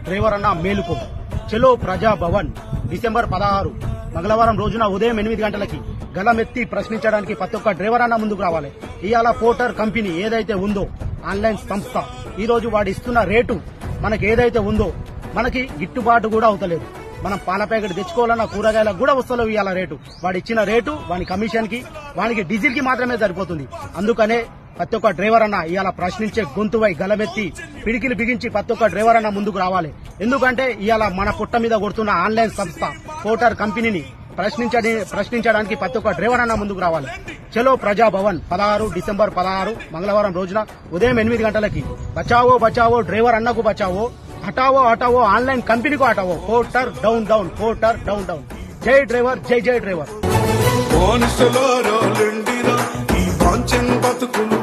Driver అన్న మేలుకో. చలో ప్రజా భవన్ డిసెంబర్ 16 మంగళవారం రోజున ఉదయం 8 గంటలకి గలమెత్తి ప్రశ్నించడానికి ప్రతి ఒక్క డ్రైవర్ అన్న ముందుకు రావాలి. ఇవాళ పోర్టర్ కంపెనీ ఏదైతే ఉందో ఆన్లైన్ సంస్థ ఈ రోజు వాడు ఇస్తున్న రేటు మనకి ఏదైతే ఉందో మనకి గిట్టుబాటు కూడా అవుతలేదు. మనం పాల ప్యాకెట్ తెచ్చుకోవాలన్న కూరగాయలకు కూడా వస్తలేవు ఇవాళ రేటు. వాడు ఇచ్చిన రేటు వాని కమిషన్ కి వానికి డీజిల్ కి మాత్రమే సరిపోతుంది. అందుకనే ప్రతి ఒక్క డ్రైవర్ అన్న ఇవాళ ప్రశ్నించే గొంతువై గలమెత్తి పిడికిలు బిగించి ప్రతి ఒక్క డ్రైవర్ అన్న ముందుకు రావాలి. ఎందుకంటే ఇవాళ మన పుట్ట మీద కొడుతున్న ఆన్లైన్ సంస్థ పోర్టర్ కంపెనీని ప్రశ్నించడానికి ప్రతి ఒక్క డ్రైవర్ అన్న ముందుకు రావాలి. చలో ప్రజా భవన్ 16 డిసెంబర్ 16 మంగళవారం రోజున ఉదయం 8 గంటలకి బచావో బచావో డ్రైవర్ అన్నకు బచావో, హటావో హటావో ఆన్లైన్ కంపెనీకు హటావో. Porter down down, Porter down down. జై డ్రైవర్, జై జై డ్రైవర్. బతుకులు